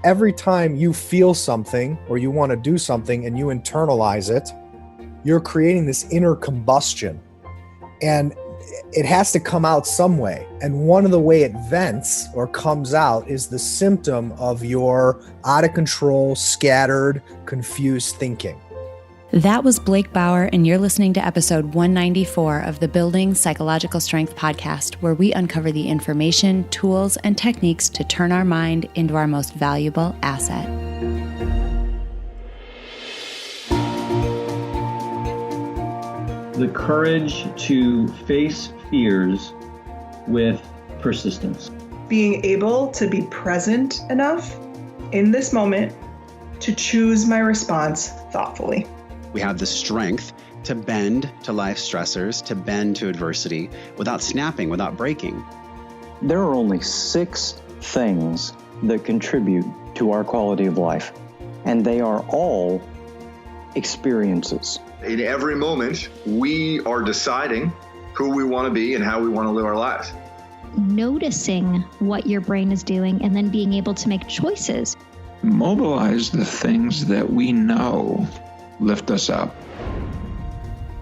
every time you feel something or you want to do something and you internalize it, you're creating this inner combustion. And it has to come out some way. And one of the way it vents or comes out is the symptom of your out of control, scattered, confused thinking. That was Blake Bauer, and you're listening to episode 194 of the Building Psychological Strength podcast, where we uncover the information, tools, and techniques to turn our mind into our most valuable asset. The courage to face fears with persistence. Being able to be present enough in this moment to choose my response thoughtfully. We have the strength to bend to life stressors, to bend to adversity without snapping, without breaking. There are only 6 things that contribute to our quality of life, and they are all experiences. In every moment, we are deciding who we want to be and how we want to live our lives. Noticing what your brain is doing and then being able to make choices. Mobilize the things that we know lift us up.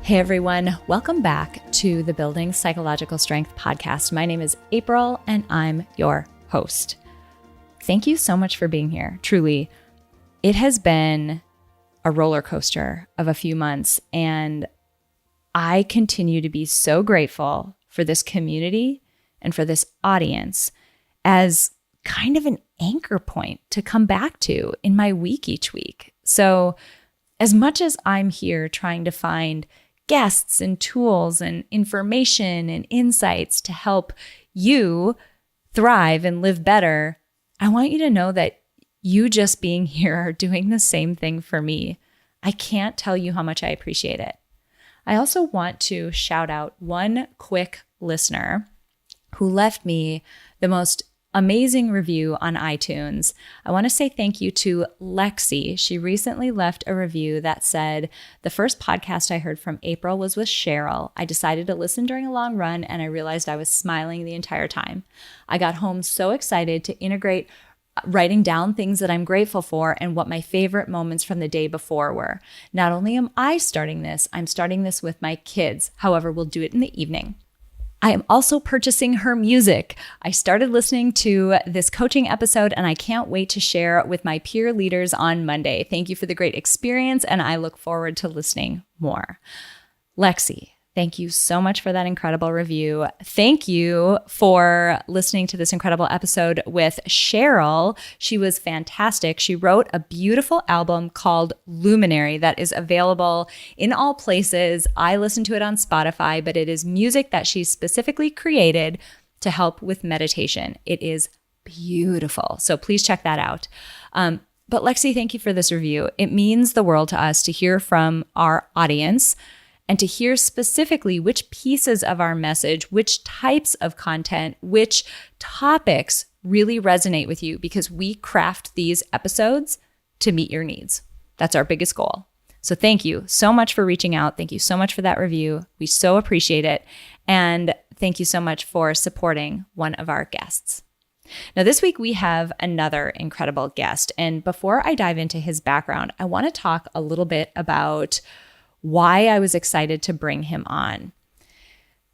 Hey everyone, welcome back to the Building Psychological Strength podcast. My name is April and I'm your host. Thank you so much for being here. Truly, it has been a roller coaster of a few months, and I continue to be so grateful for this community and for this audience as kind of an anchor point to come back to in my week each week. So as much as I'm here trying to find guests and tools and information and insights to help you thrive and live better, I want you to know that you just being here are doing the same thing for me. I can't tell you how much I appreciate it. I also want to shout out one quick listener who left me the most amazing review on iTunes. I want to say thank you to Lexi. She recently left a review that said, "The first podcast I heard from April was with Cheryl. I decided to listen during a long run and I realized I was smiling the entire time. I got home so excited to integrate writing down things that I'm grateful for and what my favorite moments from the day before were. Not only am I starting this, I'm starting this with my kids. However, we'll do it in the evening. I am also purchasing her music. I started listening to this coaching episode and I can't wait to share with my peer leaders on Monday. Thank you for the great experience and I look forward to listening more." Lexi, thank you so much for that incredible review. Thank you for listening to this incredible episode with Cheryl. She was fantastic. She wrote a beautiful album called Luminary that is available in all places. I listen to it on Spotify, but it is music that she specifically created to help with meditation. It is beautiful. So please check that out. But Lexi, thank you for this review. It means the world to us to hear from our audience and to hear specifically which pieces of our message, which types of content, which topics really resonate with you, because we craft these episodes to meet your needs. That's our biggest goal. So thank you so much for reaching out. Thank you so much for that review. We so appreciate it. And thank you so much for supporting one of our guests. Now, this week we have another incredible guest. And before I dive into his background, I want to talk a little bit about why I was excited to bring him on.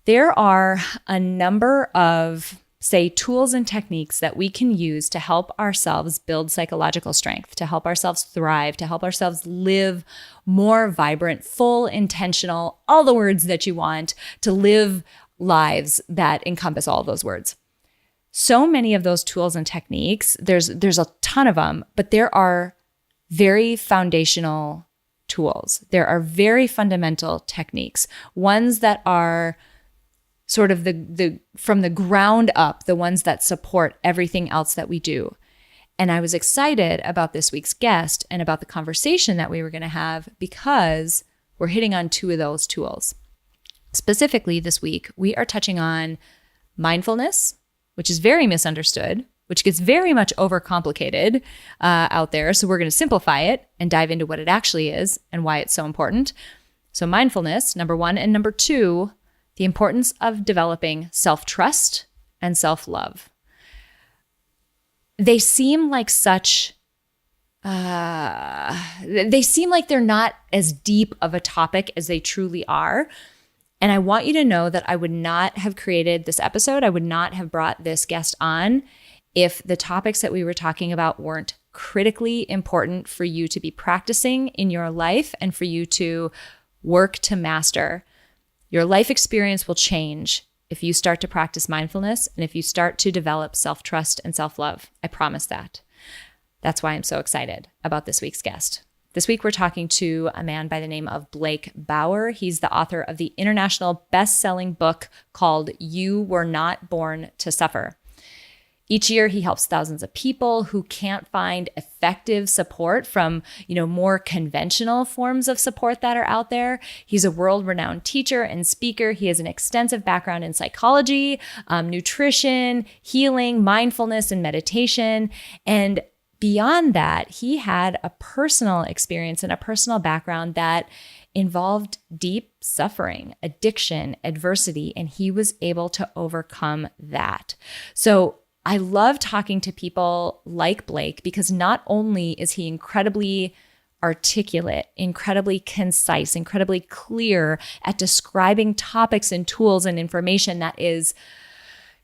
There are a number of, say, tools and techniques that we can use to help ourselves build psychological strength, to help ourselves thrive, to help ourselves live more vibrant, full, intentional, all the words that you want, to live lives that encompass all of those words. So many of those tools and techniques, there's a ton of them, but there are very foundational tools. There are very fundamental techniques, ones that are sort of the from the ground up, the ones that support everything else that we do. And I was excited about this week's guest and about the conversation that we were going to have because we're hitting on 2 of those tools. Specifically this week, we are touching on mindfulness, which is very misunderstood, which gets very much overcomplicated out there. So we're going to simplify it and dive into what it actually is and why it's so important. So mindfulness, number 1, and number 2, the importance of developing self-trust and self-love. they seem like they seem like they're not as deep of a topic as they truly are. And I want you to know that I would not have created this episode. I would not have brought this guest on if the topics that we were talking about weren't critically important for you to be practicing in your life and for you to work to master. Your life experience will change if you start to practice mindfulness and if you start to develop self-trust and self-love. I promise that. That's why I'm so excited about this week's guest. This week, we're talking to a man by the name of Blake Bauer. He's the author of the international best-selling book called You Were Not Born to Suffer. Each year, he helps thousands of people who can't find effective support from, more conventional forms of support that are out there. He's a world-renowned teacher and speaker. He has an extensive background in psychology, nutrition, healing, mindfulness, and meditation. And beyond that, he had a personal experience and a personal background that involved deep suffering, addiction, adversity, and he was able to overcome that. So I love talking to people like Blake because not only is he incredibly articulate, incredibly concise, incredibly clear at describing topics and tools and information that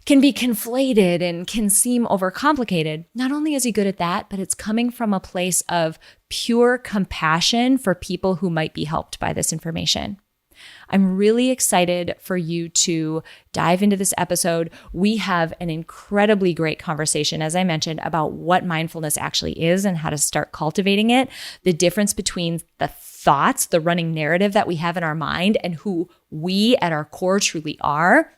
can be conflated and can seem overcomplicated. Not only is he good at that, but it's coming from a place of pure compassion for people who might be helped by this information. I'm really excited for you to dive into this episode. We have an incredibly great conversation, as I mentioned, about what mindfulness actually is and how to start cultivating it, the difference between the thoughts, the running narrative that we have in our mind, and who we at our core truly are,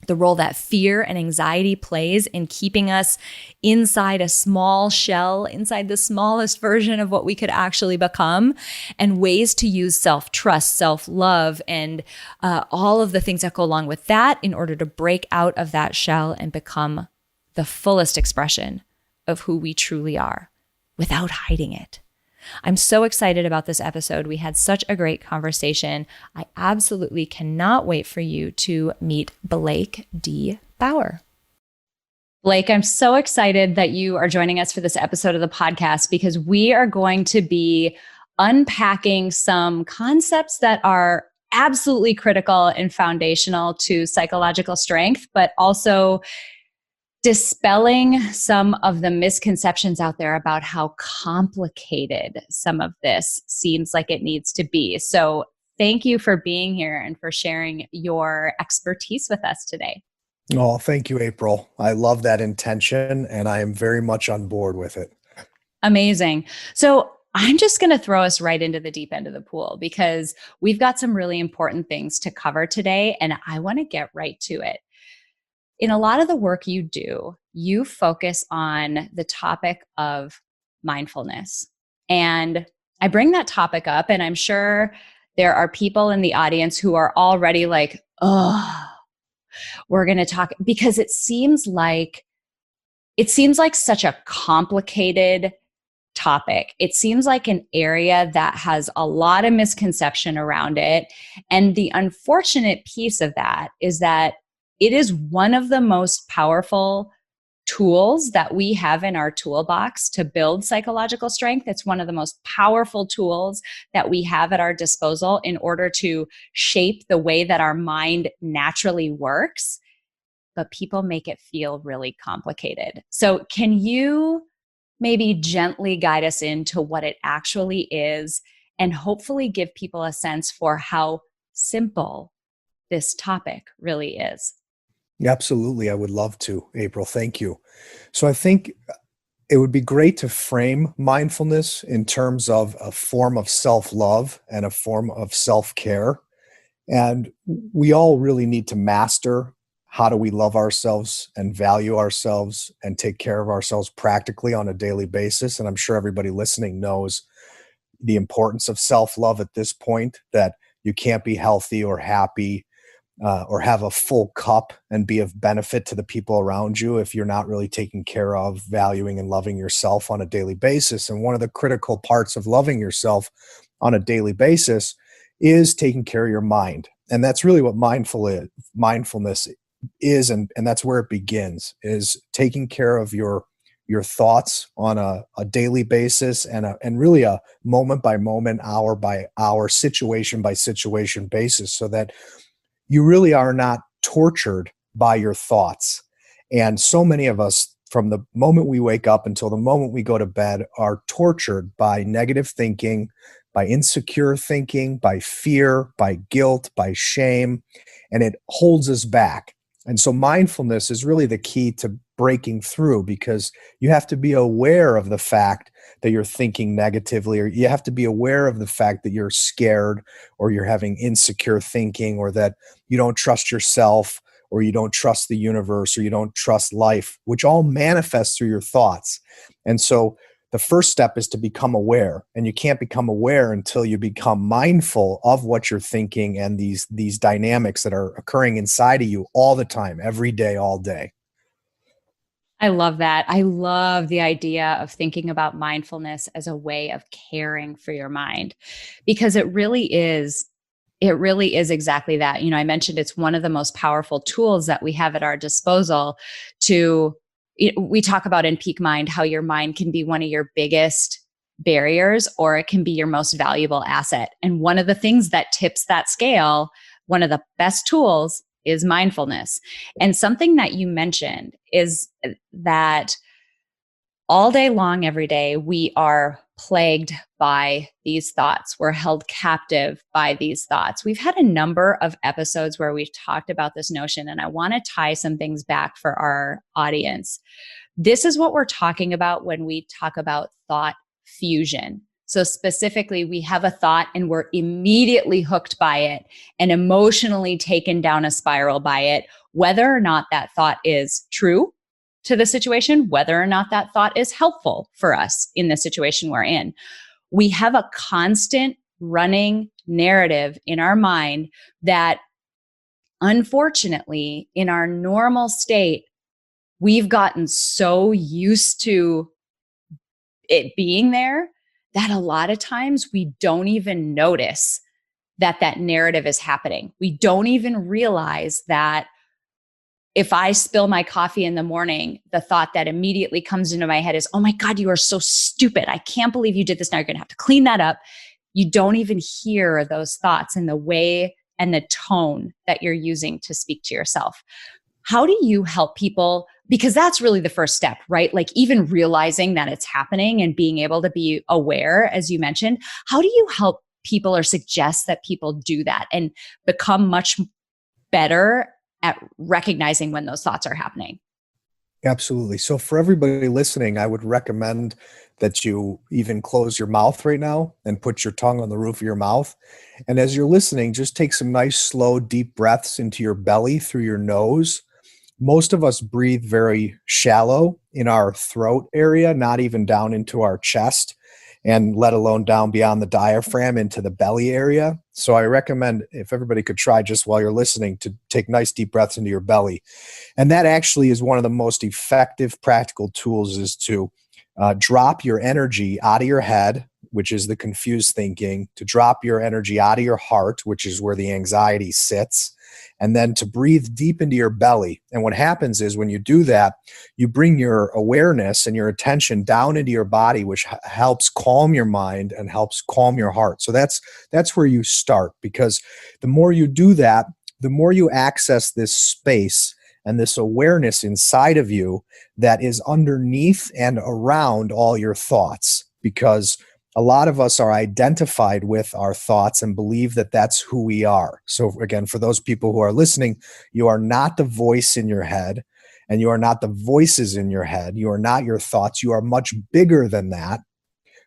the role that fear and anxiety plays in keeping us inside a small shell, inside the smallest version of what we could actually become, and ways to use self-trust, self-love, and all of the things that go along with that in order to break out of that shell and become the fullest expression of who we truly are without hiding it. I'm so excited about this episode. We had such a great conversation. I absolutely cannot wait for you to meet Blake D. Bauer. Blake, I'm so excited that you are joining us for this episode of the podcast because we are going to be unpacking some concepts that are absolutely critical and foundational to psychological strength, but also dispelling some of the misconceptions out there about how complicated some of this seems like it needs to be. So thank you for being here and for sharing your expertise with us today. Oh, thank you, April. I love that intention, and I am very much on board with it. Amazing. So I'm just going to throw us right into the deep end of the pool because we've got some really important things to cover today, and I want to get right to it. In a lot of the work you do, you focus on the topic of mindfulness. And I bring that topic up, and I'm sure there are people in the audience who are already like, oh, we're going to talk, because it seems like such a complicated topic. It seems like an area that has a lot of misconception around it. And the unfortunate piece of that is that it is one of the most powerful tools that we have in our toolbox to build psychological strength. It's one of the most powerful tools that we have at our disposal in order to shape the way that our mind naturally works. But people make it feel really complicated. So can you maybe gently guide us into what it actually is and hopefully give people a sense for how simple this topic really is? Absolutely. I would love to, April. Thank you. So I think it would be great to frame mindfulness in terms of a form of self-love and a form of self-care. And we all really need to master how do we love ourselves and value ourselves and take care of ourselves practically on a daily basis. And I'm sure everybody listening knows the importance of self-love at this point, that you can't be healthy or happy or have a full cup and be of benefit to the people around you if you're not really taking care of, valuing, and loving yourself on a daily basis. And one of the critical parts of loving yourself on a daily basis is taking care of your mind. And that's really what mindfulness is. And that's where it begins, is taking care of your your thoughts on a daily basis and really a moment by moment, hour by hour, situation by situation basis, so that you really are not tortured by your thoughts. And so many of us, from the moment we wake up until the moment we go to bed, are tortured by negative thinking, by insecure thinking, by fear, by guilt, by shame, and it holds us back. And so mindfulness is really the key to breaking through, because you have to be aware of the fact that you're thinking negatively, or you have to be aware of the fact that you're scared, or you're having insecure thinking, or that you don't trust yourself, or you don't trust the universe, or you don't trust life, which all manifests through your thoughts. And so the first step is to become aware, and you can't become aware until you become mindful of what you're thinking and these dynamics that are occurring inside of you all the time, every day, all day. I love that. I love the idea of thinking about mindfulness as a way of caring for your mind, because it really is exactly that. I mentioned it's one of the most powerful tools that we have at our disposal we talk about in Peak Mind how your mind can be one of your biggest barriers, or it can be your most valuable asset. And one of the things that tips that scale, one of the best tools, is mindfulness. And something that you mentioned is that all day long, every day, we are plagued by these thoughts. We're held captive by these thoughts. We've had a number of episodes where we've talked about this notion, and I want to tie some things back for our audience. This is what we're talking about when we talk about thought fusion. So specifically, we have a thought and we're immediately hooked by it and emotionally taken down a spiral by it, whether or not that thought is true to the situation, whether or not that thought is helpful for us in the situation we're in. We have a constant running narrative in our mind that, unfortunately, in our normal state, we've gotten so used to it being there that a lot of times we don't even notice that that narrative is happening. We don't even realize that if I spill my coffee in the morning, the thought that immediately comes into my head is, oh my God, you are so stupid. I can't believe you did this. Now you're going to have to clean that up. You don't even hear those thoughts in the way and the tone that you're using to speak to yourself. How do you help people? Because that's really the first step, right? Like even realizing that it's happening and being able to be aware, as you mentioned. How do you help people or suggest that people do that and become much better at recognizing when those thoughts are happening? Absolutely. So for everybody listening, I would recommend that you even close your mouth right now and put your tongue on the roof of your mouth. And as you're listening, just take some nice, slow, deep breaths into your belly through your nose. Most of us breathe very shallow in our throat area, not even down into our chest, and let alone down beyond the diaphragm into the belly area. So I recommend, if everybody could try just while you're listening, to take nice deep breaths into your belly. And that actually is one of the most effective practical tools, is to drop your energy out of your head, which is the confused thinking, to drop your energy out of your heart, which is where the anxiety sits, and then to breathe deep into your belly. And what happens is when you do that, you bring your awareness and your attention down into your body, which helps calm your mind and helps calm your heart. So that's where you start, because the more you do that, the more you access this space and this awareness inside of you that is underneath and around all your thoughts, because a lot of us are identified with our thoughts and believe that that's who we are. So again, for those people who are listening, you are not the voice in your head, and you are not the voices in your head. You are not your thoughts. You are much bigger than that.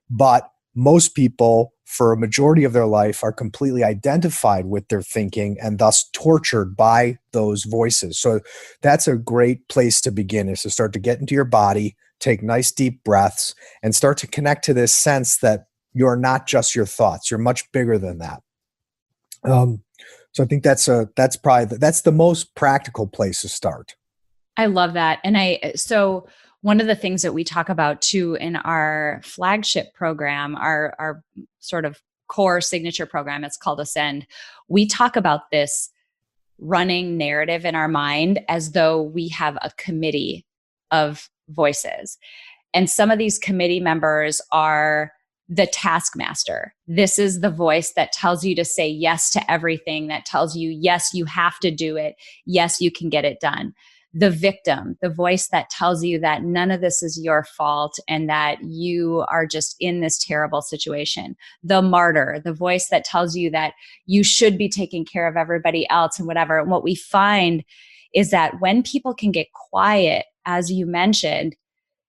But most people, for a majority of their life, are completely identified with their thinking and thus tortured by those voices. So that's a great place to begin, is to start to get into your body, take nice deep breaths, and start to connect to this sense that you're not just your thoughts. You're much bigger than that. So I think that's the most practical place to start. I love that. And so one of the things that we talk about too in our flagship program, our sort of core signature program, it's called Ascend. We talk about this running narrative in our mind as though we have a committee of voices. And some of these committee members are the taskmaster. This is the voice that tells you to say yes to everything, that tells you, yes, you have to do it. Yes, you can get it done. The victim, the voice that tells you that none of this is your fault and that you are just in this terrible situation. The martyr, the voice that tells you that you should be taking care of everybody else and whatever. And what we find is that when people can get quiet, as you mentioned,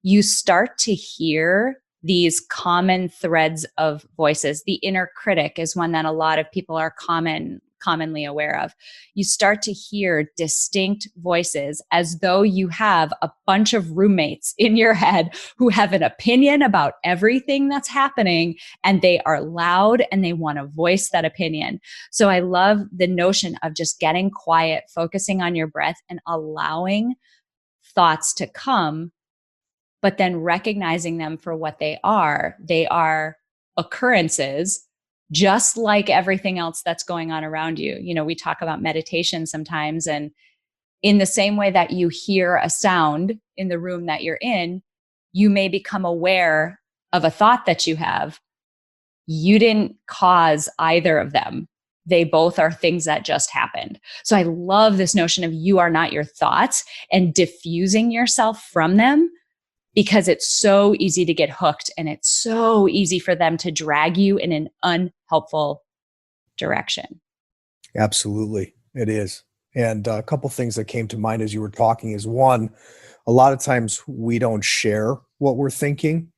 you start to hear these common threads of voices. The inner critic is one that a lot of people are commonly aware of. You start to hear distinct voices as though you have a bunch of roommates in your head who have an opinion about everything that's happening, and they are loud and they want to voice that opinion. So I love the notion of just getting quiet, focusing on your breath and allowing thoughts to come, but then recognizing them for what they are. They are occurrences, just like everything else that's going on around you. You know, we talk about meditation sometimes, and in the same way that you hear a sound in the room that you're in, you may become aware of a thought that you have. You didn't cause either of them. They both are things that just happened. So I love this notion of you are not your thoughts and diffusing yourself from them, because it's so easy to get hooked and it's so easy for them to drag you in an unhelpful direction. Absolutely. It is. And a couple things that came to mind as you were talking is, one, a lot of times we don't share what we're thinking,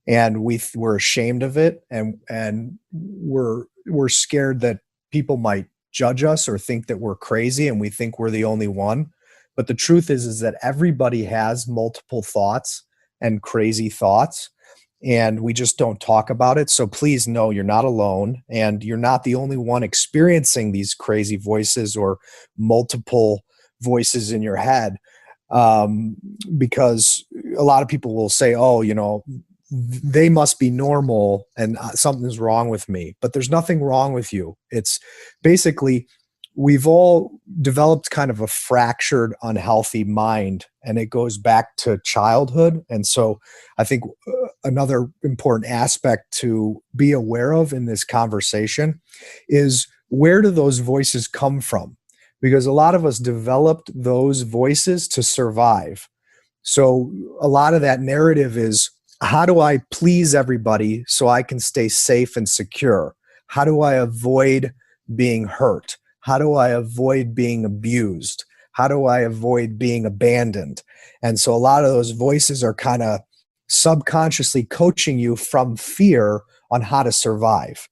and we're ashamed of it, and we're scared that people might judge us or think that we're crazy, and we think we're the only one. But the truth is that everybody has multiple thoughts and crazy thoughts, and we just don't talk about it. So please know you're not alone, and you're not the only one experiencing these crazy voices or multiple voices in your head. Because a lot of people will say, oh, you know, they must be normal and something's wrong with me. But there's nothing wrong with you. It's basically, we've all developed kind of a fractured, unhealthy mind, and it goes back to childhood. And so I think another important aspect to be aware of in this conversation is, where do those voices come from? Because a lot of us developed those voices to survive. So a lot of that narrative is, how do I please everybody so I can stay safe and secure? How do I avoid being hurt? How do I avoid being abused? How do I avoid being abandoned? And so a lot of those voices are kind of subconsciously coaching you from fear on how to survive.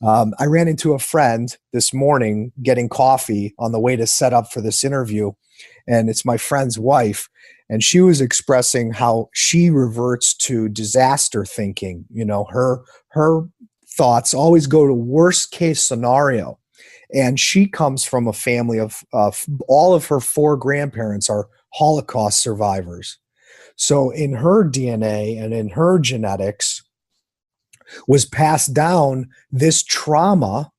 I ran into a friend this morning getting coffee on the way to set up for this interview, and it's my friend's wife. And she was expressing how she reverts to disaster thinking. You know, her thoughts always go to worst case scenario. And she comes from a family of all of her 4 grandparents are Holocaust survivors. So in her DNA and in her genetics was passed down this trauma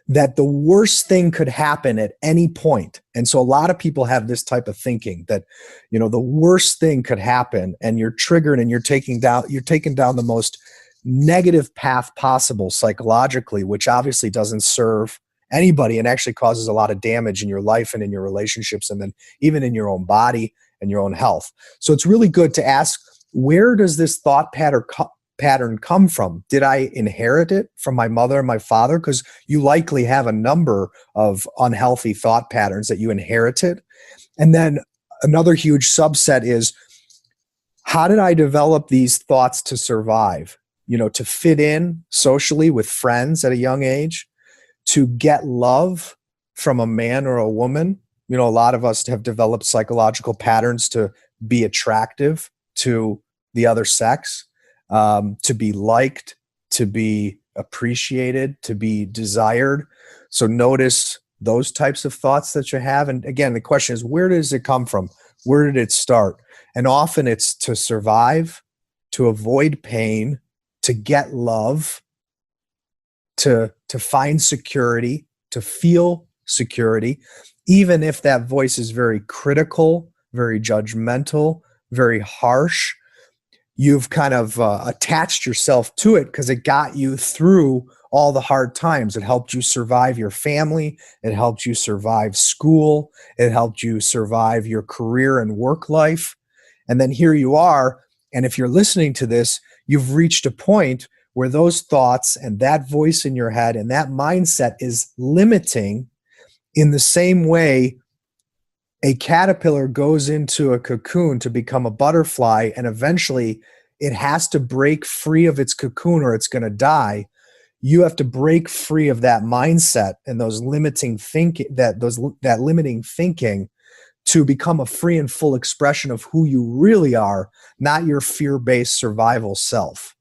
that the worst thing could happen at any point. And so a lot of people have this type of thinking that, you know, the worst thing could happen, and you're triggered and you're taking down the most negative path possible psychologically, which obviously doesn't serve anybody and actually causes a lot of damage in your life and in your relationships, and then even in your own body and your own health. So it's really good to ask, where does this thought pattern come from? Did I inherit it from my mother and my father? Because you likely have a number of unhealthy thought patterns that you inherited. And then another huge subset is, how did I develop these thoughts to survive? You know, to fit in socially with friends at a young age, to get love from a man or a woman. You know, a lot of us have developed psychological patterns to be attractive to the other sex, to be liked, to be appreciated, to be desired. So notice those types of thoughts that you have. And again, the question is, where does it come from? Where did it start? And often it's to survive, to avoid pain, to get love, to find security, to feel security, even if that voice is very critical, very judgmental, very harsh, you've kind of attached yourself to it because it got you through all the hard times. It helped you survive your family. It helped you survive school. It helped you survive your career and work life. And then here you are. And if you're listening to this, you've reached a point where those thoughts and that voice in your head and that mindset is limiting in the same way a caterpillar goes into a cocoon to become a butterfly, and eventually it has to break free of its cocoon or it's going to die. You have to break free of that mindset and those limiting thinking, that limiting thinking, to become a free and full expression of who you really are, not your fear-based survival self.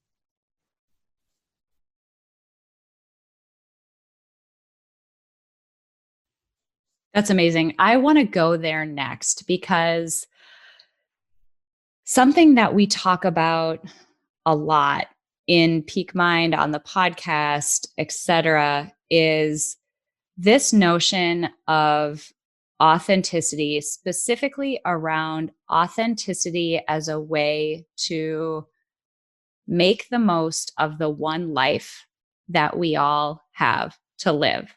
That's amazing. I want to go there next because something that we talk about a lot in Peak Mind, on the podcast, etc., is this notion of authenticity, specifically around authenticity as a way to make the most of the one life that we all have to live.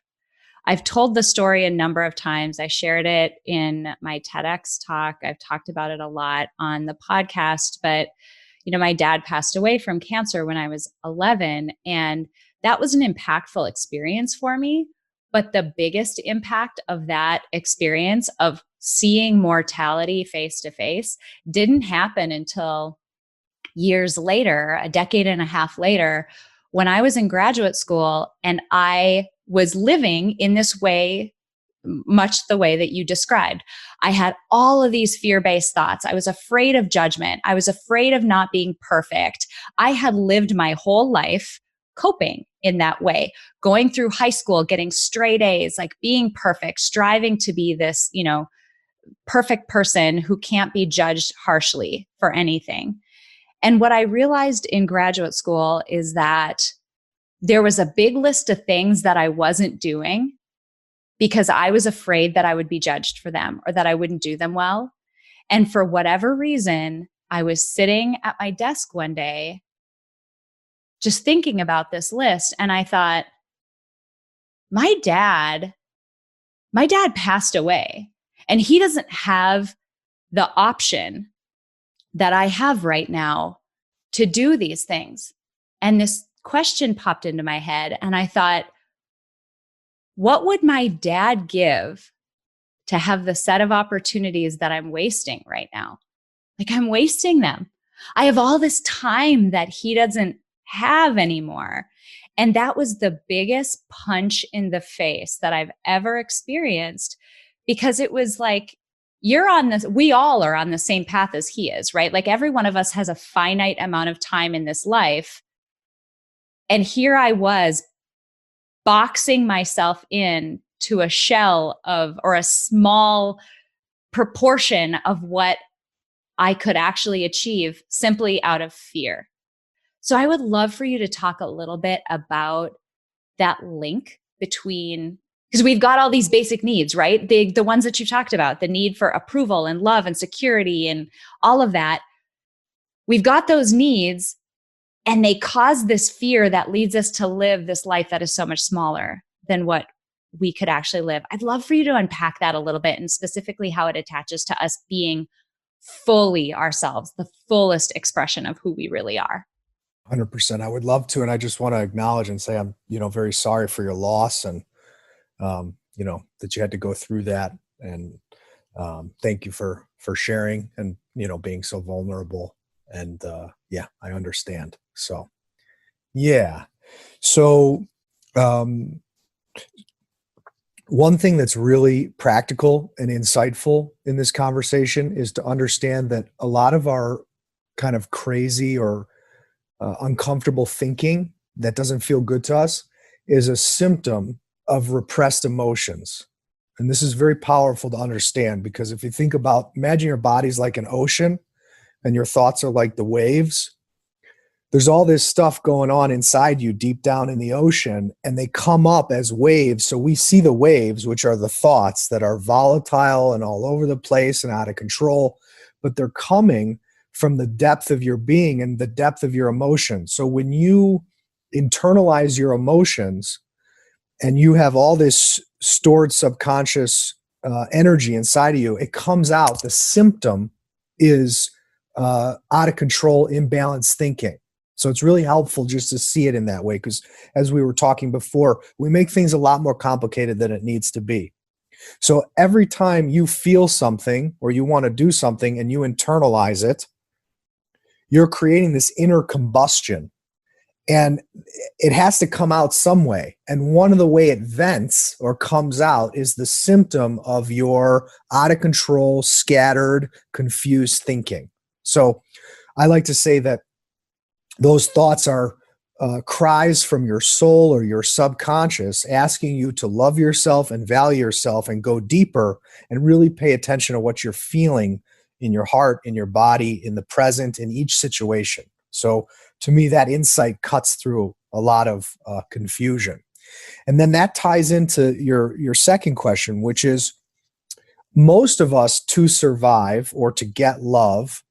I've told the story a number of times. I shared it in my TEDx talk. I've talked about it a lot on the podcast, but my dad passed away from cancer when I was 11, and that was an impactful experience for me. But the biggest impact of that experience of seeing mortality face to face didn't happen until years later, a decade and a half later, when I was in graduate school and I was living in this way, much the way that you described. I had all of these fear-based thoughts. I was afraid of judgment. I was afraid of not being perfect. I had lived my whole life coping in that way, going through high school, getting straight A's, like being perfect, striving to be this, perfect person who can't be judged harshly for anything. And what I realized in graduate school is that there was a big list of things that I wasn't doing because I was afraid that I would be judged for them or that I wouldn't do them well. And for whatever reason, I was sitting at my desk one day just thinking about this list. And I thought, my dad passed away, and he doesn't have the option that I have right now to do these things. And this question popped into my head, and I thought, what would my dad give to have the set of opportunities that I'm wasting right now? Like, I'm wasting them. I have all this time that he doesn't have anymore. And that was the biggest punch in the face that I've ever experienced, because it was like, we all are on the same path as he is, right? Like, every one of us has a finite amount of time in this life. And here I was boxing myself in to a shell of, or a small proportion of what I could actually achieve simply out of fear. So I would love for you to talk a little bit about that link between, because we've got all these basic needs, right? The ones that you talked about, the need for approval and love and security and all of that. We've got those needs, and they cause this fear that leads us to live this life that is so much smaller than what we could actually live. I'd love for you to unpack that a little bit, and specifically how it attaches to us being fully ourselves, the fullest expression of who we really are. 100%. I would love to. And I just want to acknowledge and say, I'm, very sorry for your loss, and, that you had to go through that. And thank you for sharing and, being so vulnerable. And yeah, I understand. So, yeah. So one thing that's really practical and insightful in this conversation is to understand that a lot of our kind of crazy or uncomfortable thinking that doesn't feel good to us is a symptom of repressed emotions. And this is very powerful to understand, because if you think about, imagine your body's like an ocean and your thoughts are like the waves. There's all this stuff going on inside you deep down in the ocean, and they come up as waves. So we see the waves, which are the thoughts that are volatile and all over the place and out of control, but they're coming from the depth of your being and the depth of your emotion. So when you internalize your emotions and you have all this stored subconscious energy inside of you, it comes out. The symptom is out of control, imbalanced thinking. So it's really helpful just to see it in that way, because as we were talking before, we make things a lot more complicated than it needs to be. So every time you feel something or you want to do something and you internalize it, you're creating this inner combustion. And it has to come out some way. And one of the way it vents or comes out is the symptom of your out of control, scattered, confused thinking. So I like to say that those thoughts are cries from your soul or your subconscious asking you to love yourself and value yourself and go deeper and really pay attention to what you're feeling in your heart, in your body, in the present, in each situation. So to me, that insight cuts through a lot of confusion. And then that ties into your second question, which is most of us, to survive or to get love,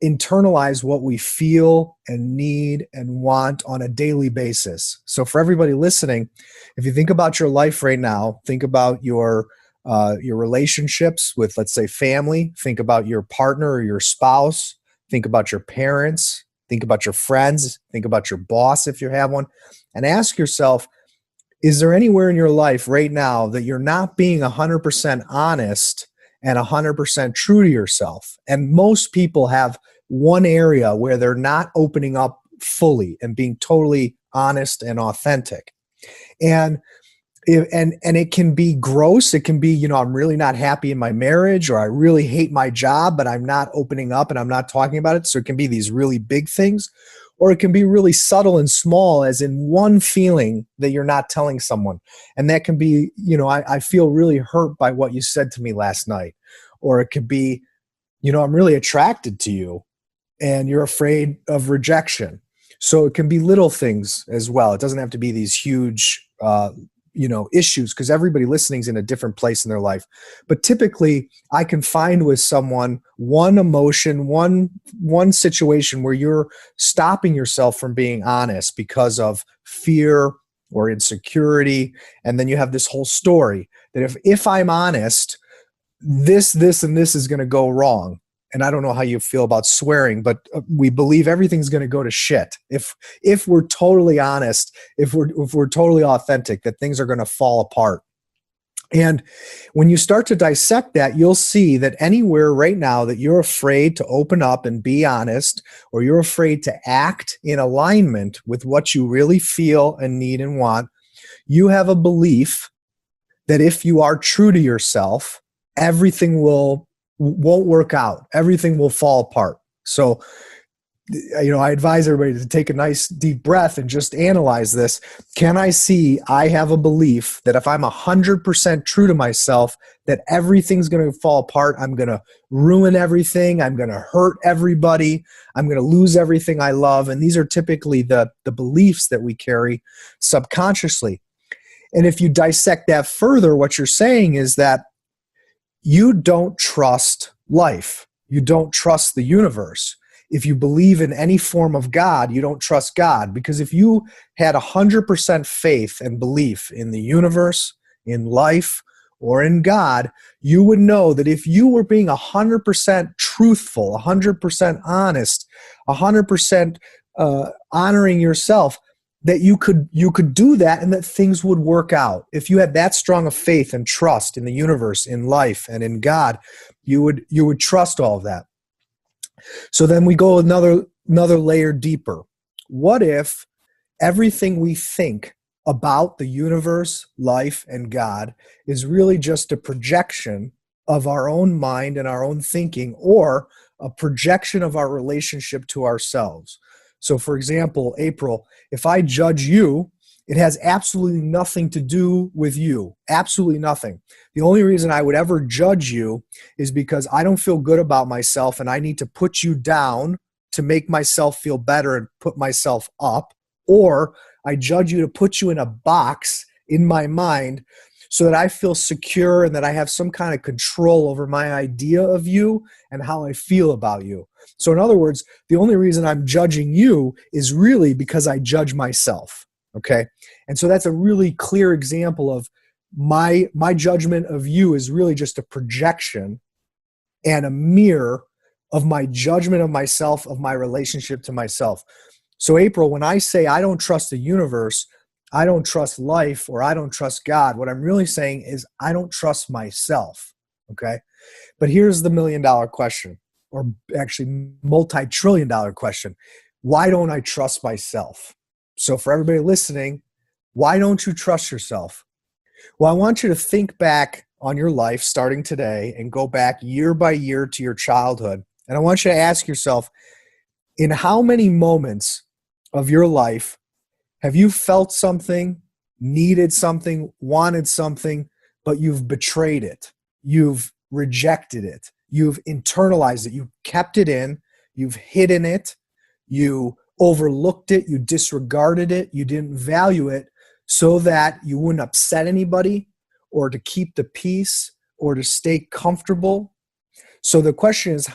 internalize what we feel and need and want on a daily basis. So for everybody listening, if you think about your life right now, think about your relationships with, let's say, family, think about your partner or your spouse, think about your parents, think about your friends, think about your boss if you have one, and ask yourself, is there anywhere in your life right now that you're not being 100% honest and 100% true to yourself? And most people have one area where they're not opening up fully and being totally honest and authentic. And it can be gross. It can be, I'm really not happy in my marriage, or I really hate my job, but I'm not opening up and I'm not talking about it. So it can be these really big things, or it can be really subtle and small, as in one feeling that you're not telling someone. And that can be, I feel really hurt by what you said to me last night. Or it could be, I'm really attracted to you and you're afraid of rejection. So it can be little things as well. It doesn't have to be these huge, issues, because everybody listening is in a different place in their life. But typically I can find with someone one emotion, one situation where you're stopping yourself from being honest because of fear or insecurity. And then you have this whole story that if I'm honest, this, and this is going to go wrong. And I don't know how you feel about swearing, but we believe everything's going to go to shit. If we're totally honest, if we're totally authentic, that things are going to fall apart. And when you start to dissect that, you'll see that anywhere right now that you're afraid to open up and be honest, or you're afraid to act in alignment with what you really feel and need and want, you have a belief that if you are true to yourself, everything won't work out. Everything will fall apart. So, I advise everybody to take a nice deep breath and just analyze this. Can I see I have a belief that if I'm 100% true to myself, that everything's going to fall apart? I'm going to ruin everything. I'm going to hurt everybody. I'm going to lose everything I love. And these are typically the beliefs that we carry subconsciously. And if you dissect that further, what you're saying is that you don't trust life. You don't trust the universe. If you believe in any form of God, you don't trust God. Because if you had 100% faith and belief in the universe, in life, or in God, you would know that if you were being 100% truthful, 100% honest, 100% honoring yourself, that you could do that and that things would work out. If you had that strong of faith and trust in the universe, in life, and in God, you would trust all of that. So then we go another layer deeper. What if everything we think about the universe, life, and God is really just a projection of our own mind and our own thinking, or a projection of our relationship to ourselves? So for example, April, if I judge you, it has absolutely nothing to do with you. Absolutely nothing. The only reason I would ever judge you is because I don't feel good about myself and I need to put you down to make myself feel better and put myself up. Or I judge you to put you in a box in my mind so that I feel secure and that I have some kind of control over my idea of you and how I feel about you. So in other words, the only reason I'm judging you is really because I judge myself. Okay. And so that's a really clear example of my judgment of you is really just a projection and a mirror of my judgment of myself, of my relationship to myself. So April, when I say I don't trust the universe, I don't trust life, or I don't trust God, what I'm really saying is I don't trust myself. Okay. But here's the $1 million question, or actually multi-trillion dollar question. Why don't I trust myself? So for everybody listening, why don't you trust yourself? Well, I want you to think back on your life starting today and go back year by year to your childhood. And I want you to ask yourself, in how many moments of your life have you felt something, needed something, wanted something, but you've betrayed it? You've rejected it. You've internalized it. You kept it in. You've hidden it. You overlooked it. You disregarded it. You didn't value it so that you wouldn't upset anybody, or to keep the peace, or to stay comfortable. So the question is,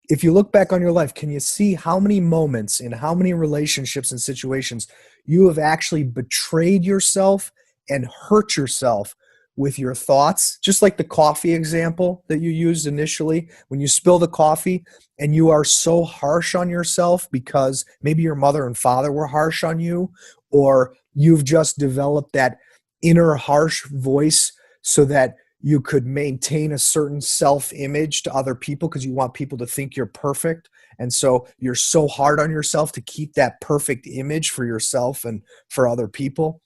if you look back on your life, can you see how many moments in how many relationships and situations you have actually betrayed yourself and hurt yourself with your thoughts? Just like the coffee example that you used initially, when you spill the coffee and you are so harsh on yourself because maybe your mother and father were harsh on you, or you've just developed that inner harsh voice so that you could maintain a certain self-image to other people because you want people to think you're perfect. And so you're so hard on yourself to keep that perfect image for yourself and for other people.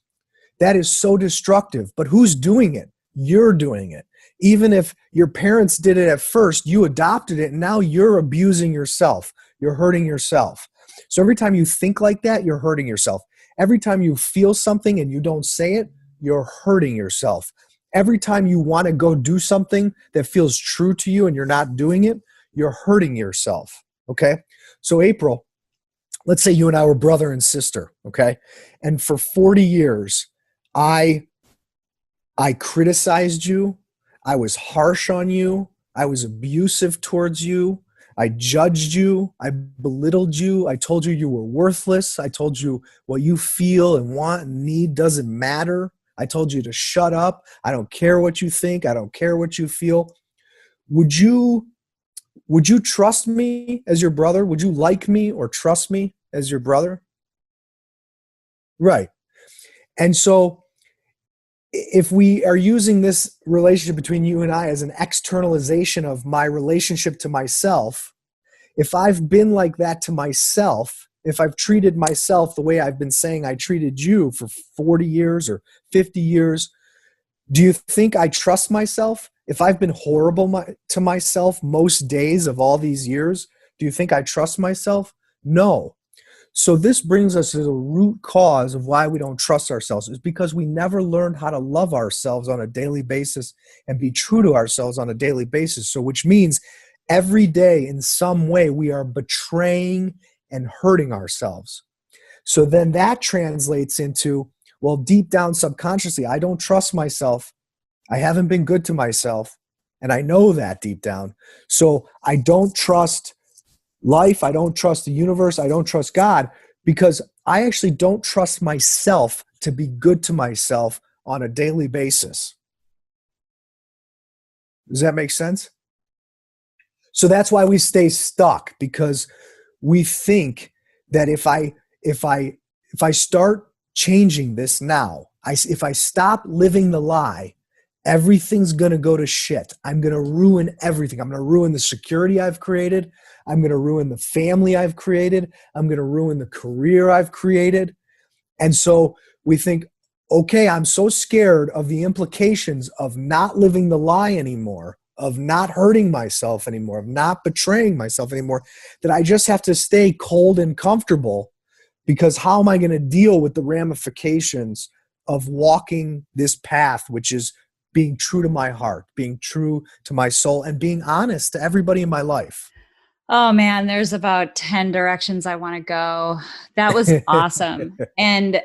That is so destructive. But who's doing it? You're doing it. Even if your parents did it at first, you adopted it, and now you're abusing yourself. You're hurting yourself. So every time you think like that, you're hurting yourself. Every time you feel something and you don't say it, you're hurting yourself. Every time you want to go do something that feels true to you and you're not doing it, you're hurting yourself. Okay? So April, let's say you and I were brother and sister, okay? And for 40 years, I criticized you. I was harsh on you. I was abusive towards you. I judged you. I belittled you. I told you you were worthless. I told you what you feel and want and need doesn't matter. I told you to shut up. I don't care what you think. I don't care what you feel. Would you trust me as your brother? Would you like me or trust me as your brother? Right. And so if we are using this relationship between you and I as an externalization of my relationship to myself, if I've been like that to myself, if I've treated myself the way I've been saying I treated you for 40 years or 50 years, do you think I trust myself? If I've been horrible to myself most days of all these years, do you think I trust myself? No. So this brings us to the root cause of why we don't trust ourselves. It's because we never learned how to love ourselves on a daily basis and be true to ourselves on a daily basis. So which means every day in some way we are betraying and hurting ourselves. So then that translates into, well, deep down subconsciously, I don't trust myself. I haven't been good to myself. And I know that deep down. So I don't trust life. I don't trust the universe. I don't trust God because I actually don't trust myself to be good to myself on a daily basis. Does that make sense? So that's why we stay stuck, because we think that if I start changing this now, if I stop living the lie, everything's going to go to shit. I'm going to ruin everything. I'm going to ruin the security I've created. I'm going to ruin the family I've created. I'm going to ruin the career I've created. And so we think, okay, I'm so scared of the implications of not living the lie anymore, of not hurting myself anymore, of not betraying myself anymore, that I just have to stay cold and comfortable, because how am I going to deal with the ramifications of walking this path, which is being true to my heart, being true to my soul, and being honest to everybody in my life? Oh man, there's about 10 directions I want to go. That was awesome. And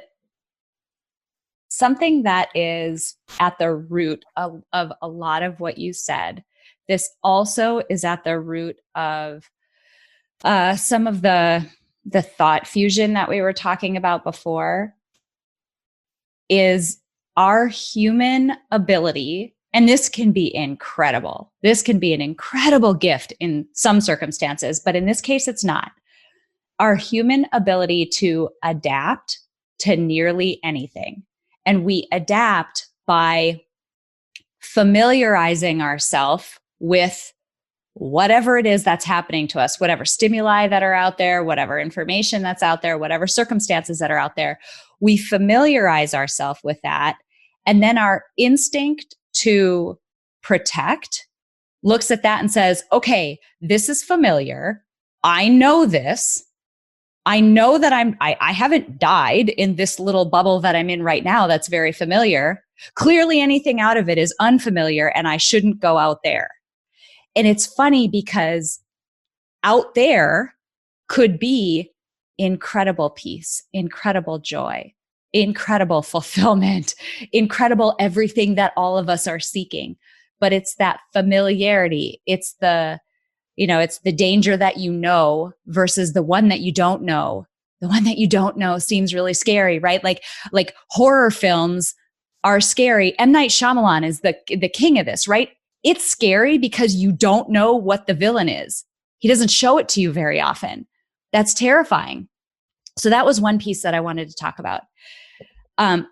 something that is at the root of a lot of what you said. This also is at the root of some of the thought fusion that we were talking about before, is our human ability. And this can be incredible. This can be an incredible gift in some circumstances, but in this case, it's not. Our human ability to adapt to nearly anything. And we adapt by familiarizing ourselves with whatever it is that's happening to us, whatever stimuli that are out there, whatever information that's out there, whatever circumstances that are out there. We familiarize ourselves with that. And then our instinct to protect looks at that and says, okay, this is familiar. I know this. I know that I haven't died in this little bubble that I'm in right now that's very familiar. Clearly anything out of it is unfamiliar and I shouldn't go out there. And it's funny because out there could be incredible peace, incredible joy, incredible fulfillment, incredible everything that all of us are seeking. But it's that familiarity. It's it's the danger that you know versus the one that you don't know. The one that you don't know seems really scary, right? Like horror films are scary. M. Night Shyamalan is the king of this, right? It's scary because you don't know what the villain is. He doesn't show it to you very often. That's terrifying. So that was one piece that I wanted to talk about.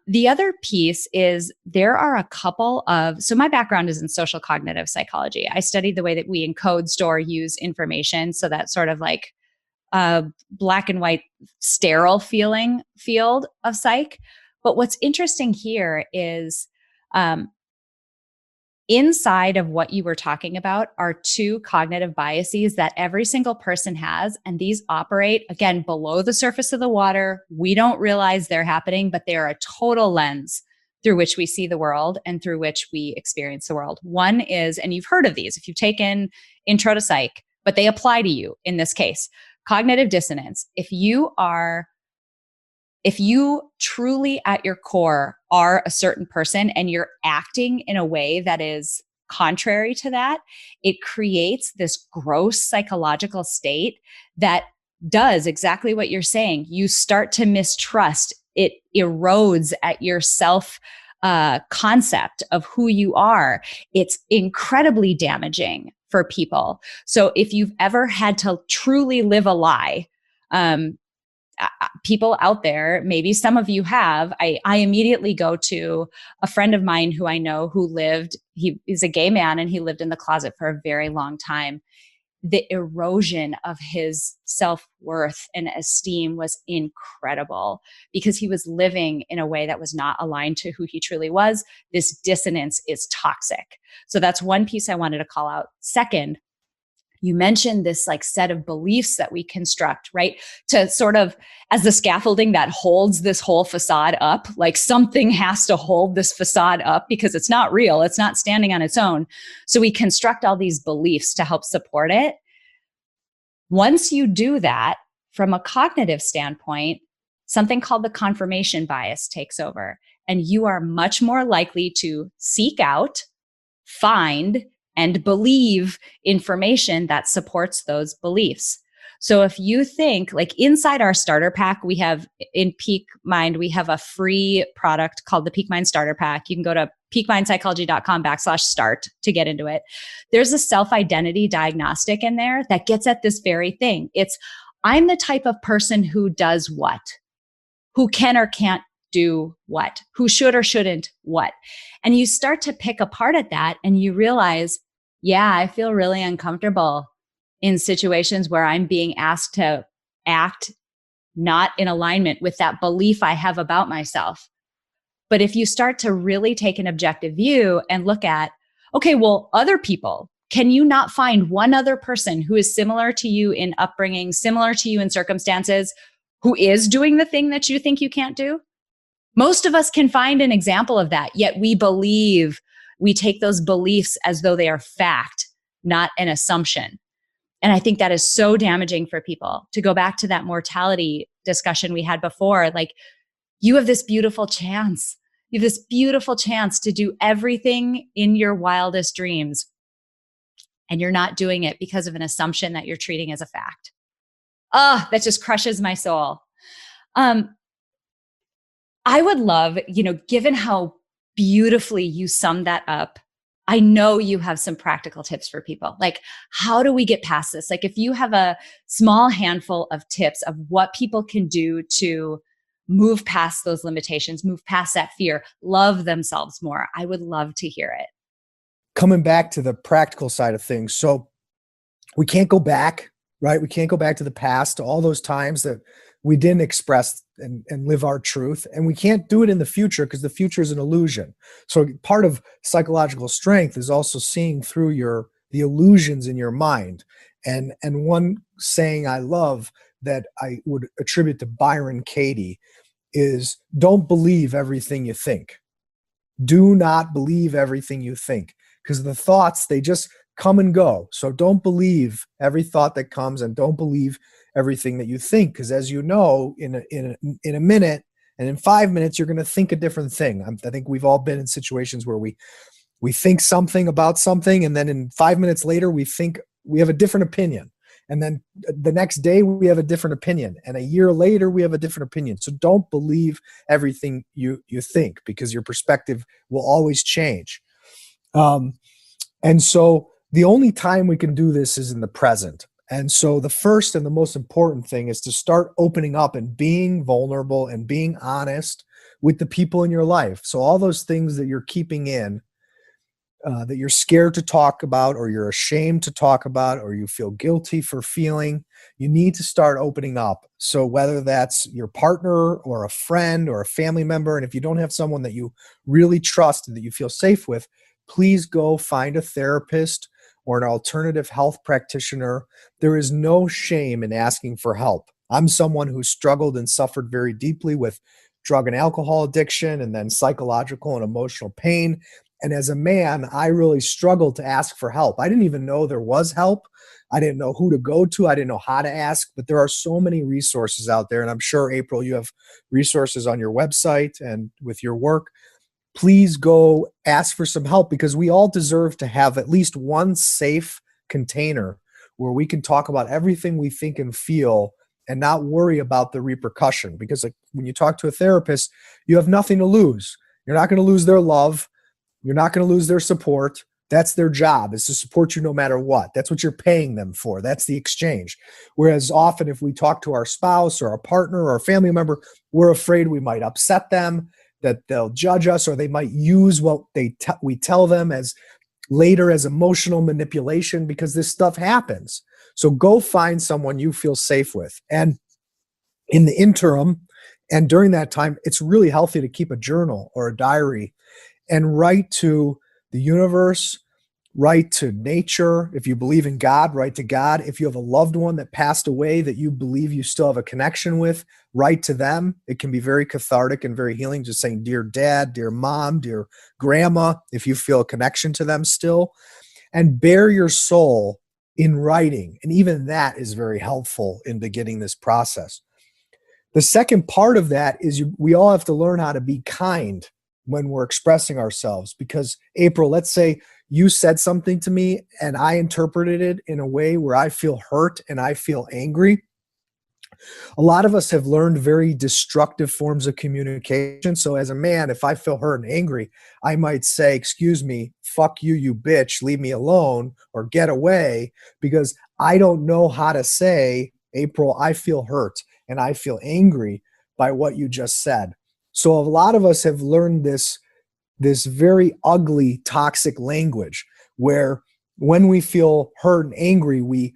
The other piece is there are a couple of, so my background is in social cognitive psychology. I studied the way that we encode, store, use information. So that sort of like black and white, sterile feeling field of psych. But what's interesting here is inside of what you were talking about are two cognitive biases that every single person has. And these operate, again, below the surface of the water. We don't realize they're happening, but they are a total lens through which we see the world and through which we experience the world. One is, and you've heard of these if you've taken Intro to Psych, but they apply to you in this case, cognitive dissonance. If you truly at your core are a certain person and you're acting in a way that is contrary to that, it creates this gross psychological state that does exactly what you're saying. You start to mistrust. It erodes at your self concept of who you are. It's incredibly damaging for people. So if you've ever had to truly live a lie, people out there, maybe some of you have, I immediately go to a friend of mine who I know who he is a gay man and he lived in the closet for a very long time. The erosion of his self-worth and esteem was incredible because he was living in a way that was not aligned to who he truly was. This dissonance is toxic. So that's one piece I wanted to call out. Second, you mentioned this like set of beliefs that we construct, right? To sort of as the scaffolding that holds this whole facade up, like something has to hold this facade up because it's not real. It's not standing on its own. So we construct all these beliefs to help support it. Once you do that from a cognitive standpoint, something called the confirmation bias takes over, and you are much more likely to seek out, find, and believe information that supports those beliefs. So if you think like inside our starter pack, we have in Peak Mind, we have a free product called the Peak Mind Starter Pack. You can go to peakmindpsychology.com/start to get into it. There's a self-identity diagnostic in there that gets at this very thing. It's, I'm the type of person who does what, who can or can't do what, who should or shouldn't what. And you start to pick apart at that and you realize, yeah, I feel really uncomfortable in situations where I'm being asked to act not in alignment with that belief I have about myself. But if you start to really take an objective view and look at, okay, well, other people, can you not find one other person who is similar to you in upbringing, similar to you in circumstances, who is doing the thing that you think you can't do? Most of us can find an example of that, yet we take those beliefs as though they are fact, not an assumption. And I think that is so damaging for people. To go back to that mortality discussion we had before, like you have this beautiful chance You have this beautiful chance to do everything in your wildest dreams, and you're not doing it because of an assumption that you're treating as a fact. That just crushes my soul. I would love, given how beautifully you summed that up, I know you have some practical tips for people. Like, how do we get past this? Like, if you have a small handful of tips of what people can do to move past those limitations, move past that fear, love themselves more, I would love to hear it. Coming back to the practical side of things. So we can't go back, right? We can't go back to the past, to all those times that we didn't express and live our truth. And we can't do it in the future because the future is an illusion. So part of psychological strength is also seeing through the illusions in your mind. And one saying I love that I would attribute to Byron Katie is, don't believe everything you think. Do not believe everything you think, because the thoughts, they just come and go. So don't believe every thought that comes, and don't believe everything that you think, because as you know, in a minute and in 5 minutes, you're going to think a different thing. I think we've all been in situations where we think something about something, and then in 5 minutes later, we think we have a different opinion. And then the next day we have a different opinion. And a year later, we have a different opinion. So don't believe everything you think, because your perspective will always change. And so the only time we can do this is in the present. And so the first and the most important thing is to start opening up and being vulnerable and being honest with the people in your life. So all those things that you're keeping in, that you're scared to talk about, or you're ashamed to talk about, or you feel guilty for feeling, you need to start opening up. So whether that's your partner or a friend or a family member, and if you don't have someone that you really trust and that you feel safe with, please go find a therapist or an alternative health practitioner. There is no shame in asking for help. I'm someone who struggled and suffered very deeply with drug and alcohol addiction, and then psychological and emotional pain. And as a man, I really struggled to ask for help. I didn't even know there was help. I didn't know who to go to. I didn't know how to ask, but there are so many resources out there. And I'm sure, April, you have resources on your website and with your work. Please go ask for some help, because we all deserve to have at least one safe container where we can talk about everything we think and feel and not worry about the repercussion. Because like, when you talk to a therapist, you have nothing to lose. You're not going to lose their love. You're not going to lose their support. That's their job, is to support you no matter what. That's what you're paying them for. That's the exchange. Whereas often if we talk to our spouse or our partner or a family member, we're afraid we might upset them, that they'll judge us, or they might use what we tell them as later as emotional manipulation, because this stuff happens. So go find someone you feel safe with. And in the interim and during that time, it's really healthy to keep a journal or a diary and write to the universe, write to nature. If you believe in God, write to God. If you have a loved one that passed away that you believe you still have a connection with, write to them. It can be very cathartic and very healing, just saying, dear dad, dear mom, dear grandma, if you feel a connection to them still. And bare your soul in writing. And even that is very helpful in beginning this process. The second part of that is we all have to learn how to be kind when we're expressing ourselves. Because, April, let's say you said something to me and I interpreted it in a way where I feel hurt and I feel angry. A lot of us have learned very destructive forms of communication. So as a man, if I feel hurt and angry, I might say, excuse me, fuck you, you bitch, leave me alone, or get away, because I don't know how to say, April, I feel hurt and I feel angry by what you just said. So a lot of us have learned this very ugly, toxic language where when we feel hurt and angry, we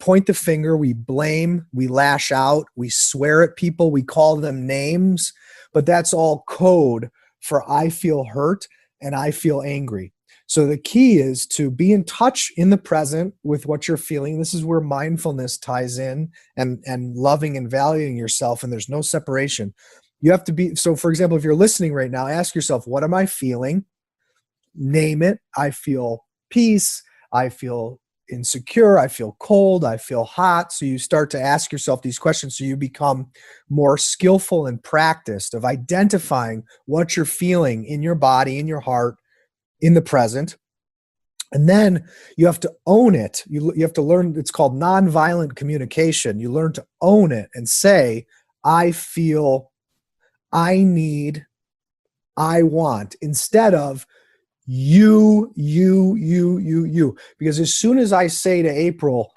point the finger, we blame, we lash out, we swear at people, we call them names, but that's all code for I feel hurt and I feel angry. So the key is to be in touch in the present with what you're feeling. This is where mindfulness ties in, and loving and valuing yourself, and there's no separation. You have to be, so for example, if you're listening right now, ask yourself, what am I feeling? Name it. I feel peace. I feel insecure, I feel cold, I feel hot. So you start to ask yourself these questions. So you become more skillful and practiced of identifying what you're feeling in your body, in your heart, in the present. And then you have to own it. You have to learn, it's called nonviolent communication. You learn to own it and say, I feel, I need, I want, instead of you. Because as soon as I say to April,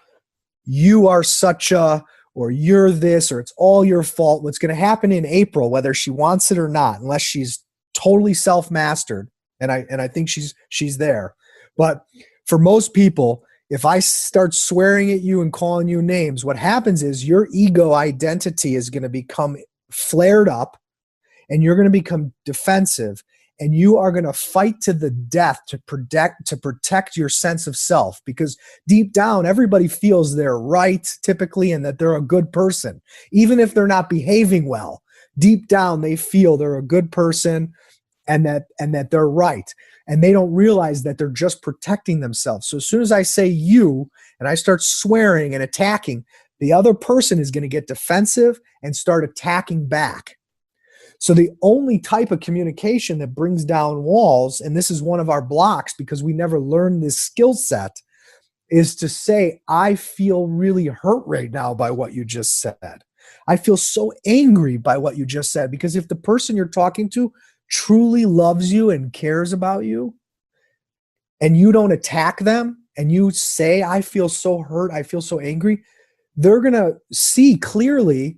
you are such a, or you're this, or it's all your fault, what's going to happen in April, whether she wants it or not, unless she's totally self-mastered, and I think she's there. But for most people, if I start swearing at you and calling you names, what happens is your ego identity is going to become flared up, and you're going to become defensive, and you are going to fight to the death to protect your sense of self, because deep down everybody feels they're right typically and that they're a good person. Even if they're not behaving well, deep down they feel they're a good person and that they're right, and they don't realize that they're just protecting themselves. So as soon as I say you and I start swearing and attacking, the other person is going to get defensive and start attacking back. So the only type of communication that brings down walls, and this is one of our blocks because we never learned this skill set, is to say, I feel really hurt right now by what you just said. I feel so angry by what you just said. Because if the person you're talking to truly loves you and cares about you, and you don't attack them, and you say, I feel so hurt, I feel so angry, they're going to see clearly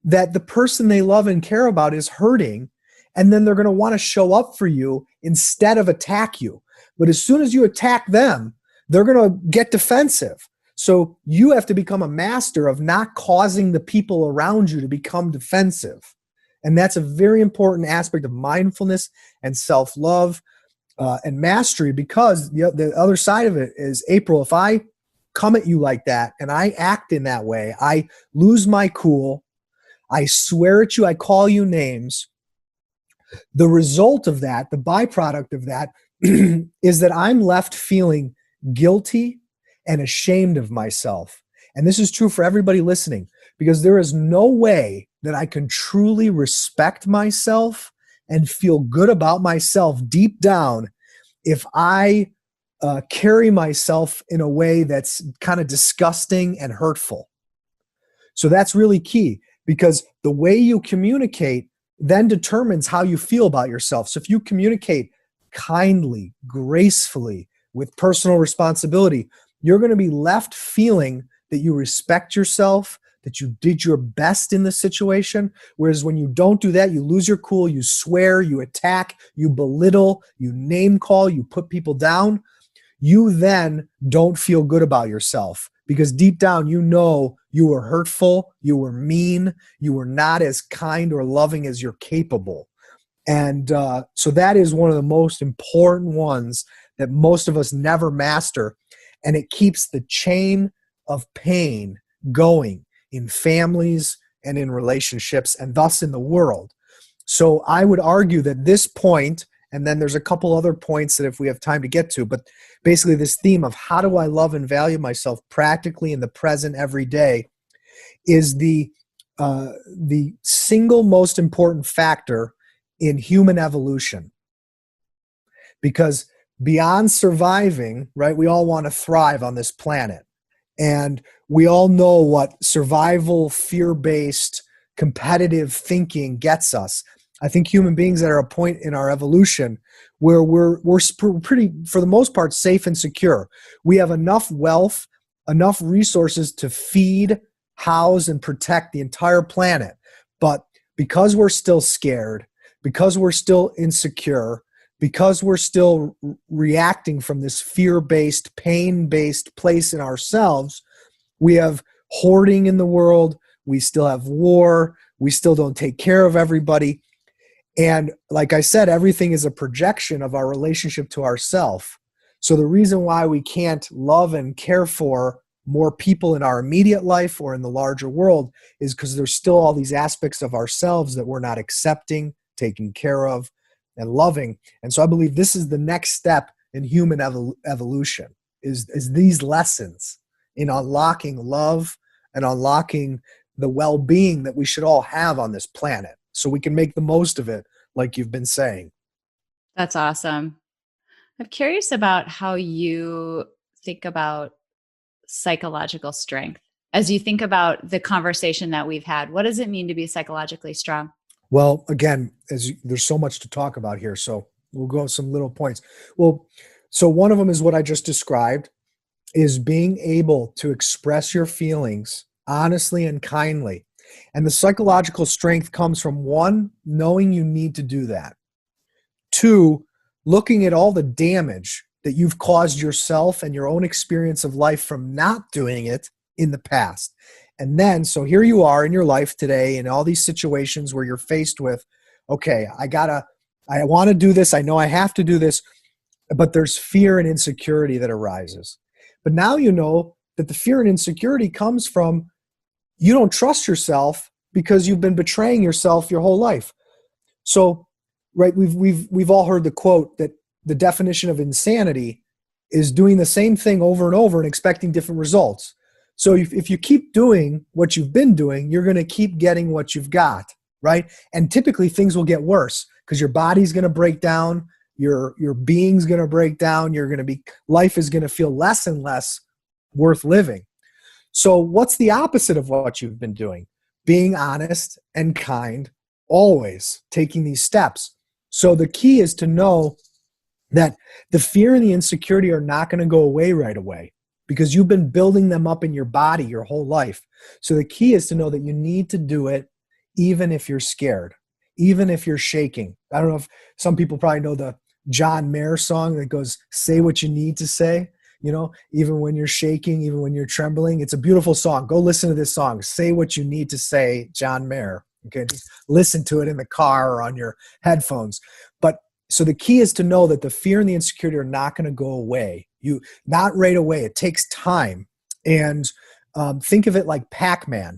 that the person they love and care about is hurting, and then they're going to want to show up for you instead of attack you. But as soon as you attack them, they're going to get defensive. So you have to become a master of not causing the people around you to become defensive. And that's a very important aspect of mindfulness and self-love and mastery, because the other side of it is, April, if I come at you like that and I act in that way, I lose my cool, I swear at you, I call you names, the result of that, the byproduct of that, is that I'm left feeling guilty and ashamed of myself. And this is true for everybody listening, because there is no way that I can truly respect myself and feel good about myself deep down if I carry myself in a way that's kind of disgusting and hurtful. So that's really key, because the way you communicate then determines how you feel about yourself. So if you communicate kindly, gracefully, with personal responsibility, you're going to be left feeling that you respect yourself, that you did your best in the situation. Whereas when you don't do that, you lose your cool, you swear, you attack, you belittle, you name call, you put people down. You then don't feel good about yourself, because deep down you know you were hurtful, you were mean, you were not as kind or loving as you're capable. And so that is one of the most important ones that most of us never master. And it keeps the chain of pain going in families and in relationships, and thus in the world. So I would argue that this point, and then there's a couple other points that if we have time to get to, but basically this theme of how do I love and value myself practically in the present every day, is the single most important factor in human evolution. Because beyond surviving, right, we all want to thrive on this planet. And we all know what survival, fear-based, competitive thinking gets us. I think human beings that are a point in our evolution where we're pretty, for the most part, safe and secure. We have enough wealth, enough resources to feed, house, and protect the entire planet. But because we're still scared, because we're still insecure, because we're still reacting from this fear-based, pain-based place in ourselves, we have hoarding in the world, we still have war, we still don't take care of everybody. And like I said, everything is a projection of our relationship to ourself. So the reason why we can't love and care for more people in our immediate life or in the larger world is because there's still all these aspects of ourselves that we're not accepting, taking care of, and loving. And so I believe this is the next step in human evolution. is these lessons in unlocking love and unlocking the well-being that we should all have on this planet so we can make the most of it, like you've been saying. That's awesome. I'm curious about how you think about psychological strength. As you think about the conversation that we've had, what does it mean to be psychologically strong? Well, again, there's so much to talk about here, so we'll go with some little points. Well, so one of them is what I just described, is being able to express your feelings honestly and kindly. And the psychological strength comes from, one, knowing you need to do that. Two, looking at all the damage that you've caused yourself and your own experience of life from not doing it in the past. And then, so here you are in your life today in all these situations where you're faced with, okay, I want to do this. I know I have to do this, but there's fear and insecurity that arises. But now you know that the fear and insecurity comes from you don't trust yourself because you've been betraying yourself your whole life. So, right, we've all heard the quote that the definition of insanity is doing the same thing over and over and expecting different results. So if you keep doing what you've been doing, you're going to keep getting what you've got, right? And typically things will get worse because your body's going to break down, your being's going to break down, life is going to feel less and less worth living. So what's the opposite of what you've been doing? Being honest and kind, always taking these steps. So the key is to know that the fear and the insecurity are not going to go away right away because you've been building them up in your body your whole life. So the key is to know that you need to do it even if you're scared, even if you're shaking. I don't know if some people probably know the John Mayer song that goes, say what you need to say, even when you're shaking, even when you're trembling. It's a beautiful song. Go listen to this song. Say what you need to say, John Mayer. Okay, just listen to it in the car or on your headphones. But so the key is to know that the fear and the insecurity are not going to go away. Not right away. It takes time. And think of it like Pac-Man.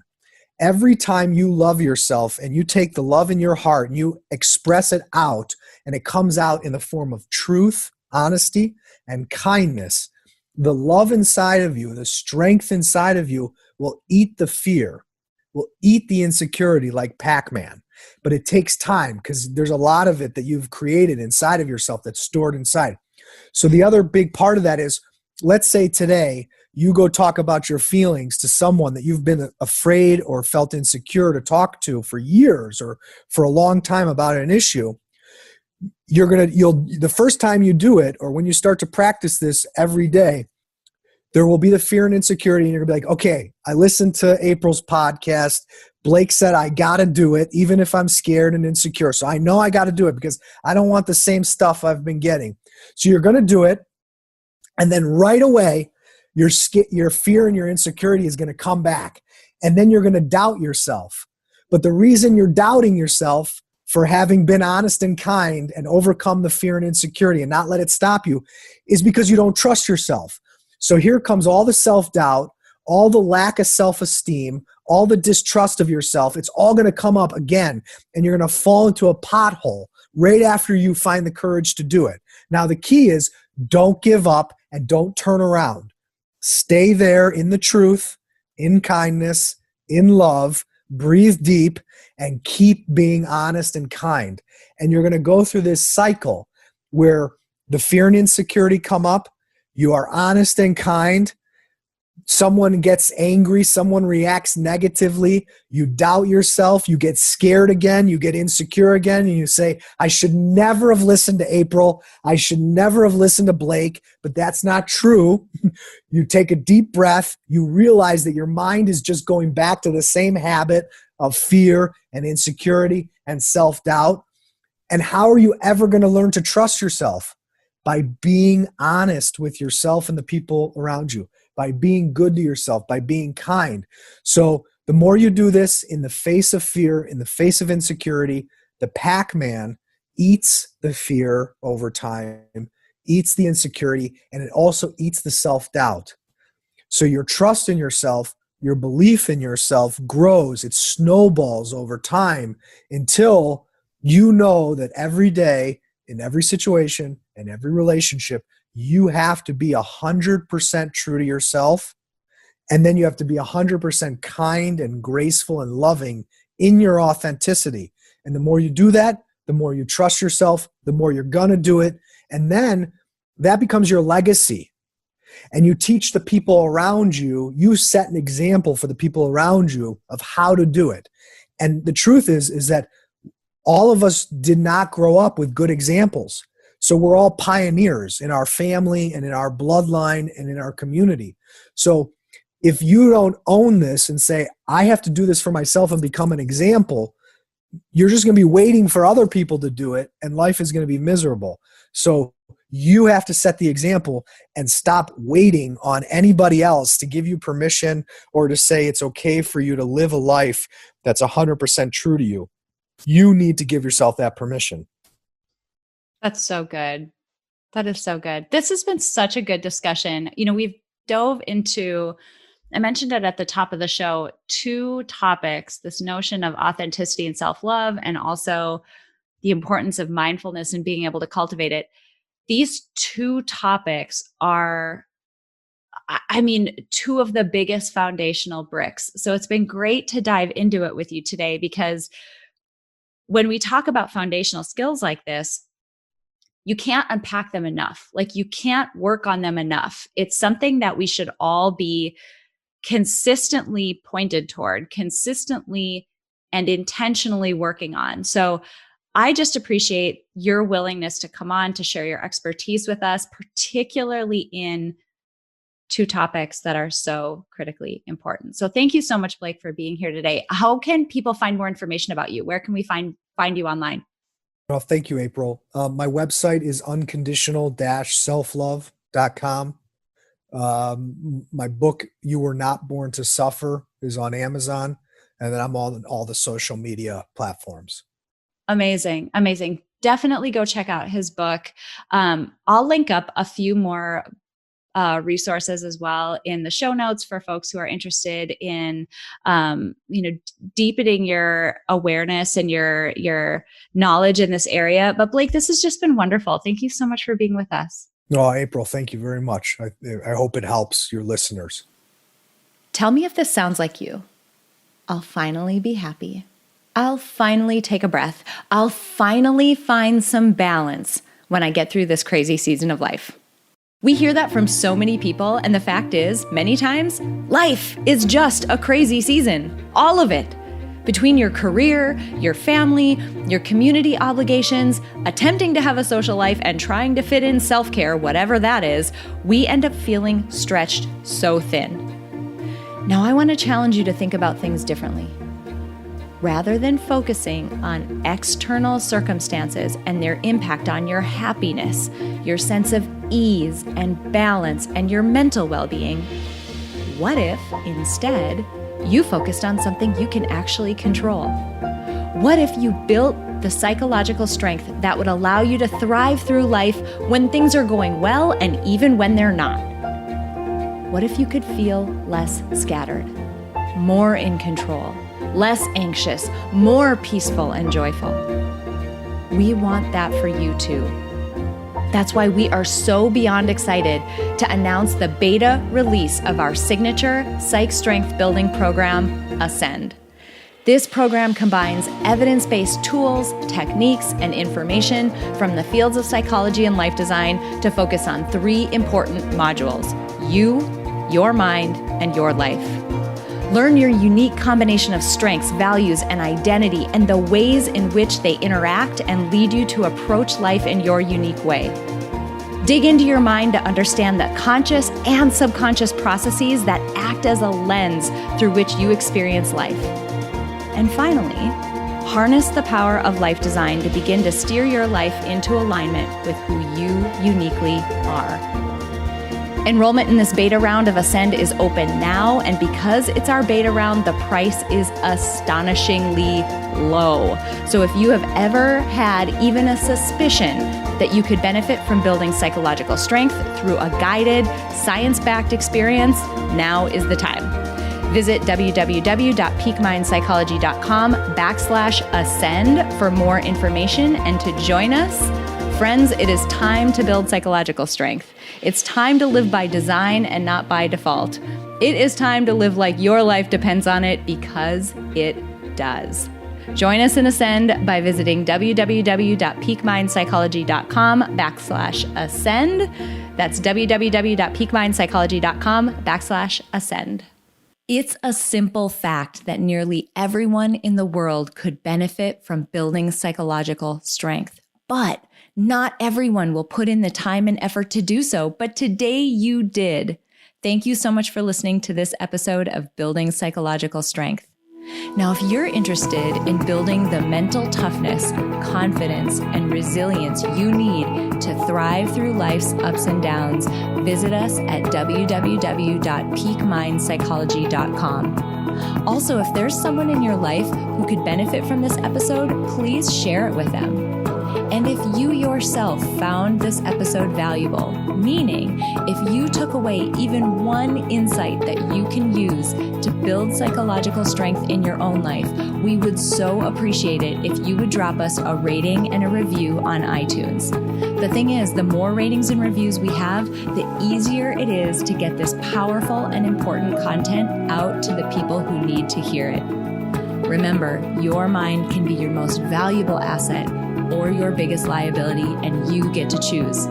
Every time you love yourself and you take the love in your heart and you express it out, and it comes out in the form of truth, honesty, and kindness, the love inside of you, the strength inside of you will eat the fear, will eat the insecurity like Pac-Man. But it takes time because there's a lot of it that you've created inside of yourself that's stored inside. So the other big part of that is, let's say today you go talk about your feelings to someone that you've been afraid or felt insecure to talk to for years or for a long time about an issue. The first time you do it, or when you start to practice this every day, there will be the fear and insecurity, and you're gonna be like, okay, I listened to April's podcast. Blake said I gotta do it, even if I'm scared and insecure. So I know I gotta do it because I don't want the same stuff I've been getting. So you're gonna do it, and then right away, your fear and your insecurity is gonna come back, and then you're gonna doubt yourself. But the reason you're doubting yourself for having been honest and kind and overcome the fear and insecurity and not let it stop you is because you don't trust yourself. So here comes all the self-doubt, all the lack of self-esteem, all the distrust of yourself. It's all going to come up again, and you're going to fall into a pothole right after you find the courage to do it. Now, the key is don't give up and don't turn around. Stay there in the truth, in kindness, in love, breathe deep, and keep being honest and kind. And you're going to go through this cycle where the fear and insecurity come up. You are honest and kind. Someone gets angry. Someone reacts negatively. You doubt yourself. You get scared again. You get insecure again. And you say, I should never have listened to April. I should never have listened to Blake. But that's not true. You take a deep breath. You realize that your mind is just going back to the same habit of fear and insecurity and self-doubt. And how are you ever going to learn to trust yourself? By being honest with yourself and the people around you, by being good to yourself, by being kind. So the more you do this in the face of fear, in the face of insecurity, the Pac-Man eats the fear over time, eats the insecurity, and it also eats the self-doubt. So your trust in yourself, your belief in yourself grows. It snowballs over time until you know that every day, in every situation, in every relationship, you have to be 100% true to yourself. And then you have to be 100% kind and graceful and loving in your authenticity. And the more you do that, the more you trust yourself, the more you're going to do it. And then that becomes your legacy. And you teach the people around you, you set an example for the people around you of how to do it. And the truth is that all of us did not grow up with good examples. So we're all pioneers in our family and in our bloodline and in our community. So if you don't own this and say, I have to do this for myself and become an example, you're just going to be waiting for other people to do it, and life is going to be miserable. So you have to set the example and stop waiting on anybody else to give you permission or to say it's okay for you to live a life that's 100% true to you. You need to give yourself that permission. That's so good. That is so good. This has been such a good discussion. We've dove into, I mentioned it at the top of the show, 2 topics, this notion of authenticity and self-love, and also the importance of mindfulness and being able to cultivate it. These 2 topics are, 2 of the biggest foundational bricks. So it's been great to dive into it with you today, because when we talk about foundational skills like this, you can't unpack them enough. Like, you can't work on them enough. It's something that we should all be consistently pointed toward, consistently and intentionally working on. So I just appreciate your willingness to come on to share your expertise with us, particularly in 2 topics that are so critically important. So thank you so much, Blake, for being here today. How can people find more information about you? Where can we find you online? Well, thank you, April. My website is unconditional-selflove.com. My book, You Were Not Born to Suffer, is on Amazon. And then I'm on all the social media platforms. Amazing. Amazing. Definitely go check out his book. I'll link up a few more resources as well in the show notes for folks who are interested in, deepening your awareness and your knowledge in this area. But Blake, this has just been wonderful. Thank you so much for being with us. No, April, thank you very much. I hope it helps your listeners. Tell me if this sounds like you. I'll finally be happy. I'll finally take a breath. I'll finally find some balance when I get through this crazy season of life. We hear that from so many people, and the fact is, many times, life is just a crazy season. All of it. Between your career, your family, your community obligations, attempting to have a social life, and trying to fit in self-care, whatever that is, we end up feeling stretched so thin. Now, I want to challenge you to think about things differently. Rather than focusing on external circumstances and their impact on your happiness, your sense of ease and balance, and your mental well-being, what if, instead, you focused on something you can actually control? What if you built the psychological strength that would allow you to thrive through life when things are going well and even when they're not? What if you could feel less scattered, more in control, less anxious, more peaceful and joyful? We want that for you too. That's why we are so beyond excited to announce the beta release of our signature Psych Strength Building program, Ascend. This program combines evidence-based tools, techniques, and information from the fields of psychology and life design to focus on 3 important modules: you, your mind, and your life. Learn your unique combination of strengths, values, and identity, and the ways in which they interact and lead you to approach life in your unique way. Dig into your mind to understand the conscious and subconscious processes that act as a lens through which you experience life. And finally, harness the power of life design to begin to steer your life into alignment with who you uniquely are. Enrollment in this beta round of Ascend is open now, and because it's our beta round, the price is astonishingly low. So if you have ever had even a suspicion that you could benefit from building psychological strength through a guided, science-backed experience, now is the time. Visit www.peakmindpsychology.com/ascend for more information and to join us Friends, it is time to build psychological strength. It's time to live by design and not by default. It is time to live like your life depends on it, because it does. Join us in Ascend by visiting www.peakmindpsychology.com/ascend. That's www.peakmindpsychology.com/ascend. It's a simple fact that nearly everyone in the world could benefit from building psychological strength, but not everyone will put in the time and effort to do so. But today you did. Thank you so much for listening to this episode of Building Psychological Strength. Now, if you're interested in building the mental toughness, confidence, and resilience you need to thrive through life's ups and downs, visit us at www.peakmindpsychology.com. Also, if there's someone in your life who could benefit from this episode, please share it with them. And if you yourself found this episode valuable, meaning if you took away even one insight that you can use to build psychological strength in your own life, we would so appreciate it if you would drop us a rating and a review on iTunes. The thing is, the more ratings and reviews we have, the easier it is to get this powerful and important content out to the people who need to hear it. Remember, your mind can be your most valuable asset or your biggest liability, and you get to choose.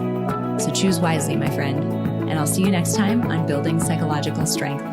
So choose wisely, my friend. And I'll see you next time on Building Psychological Strength.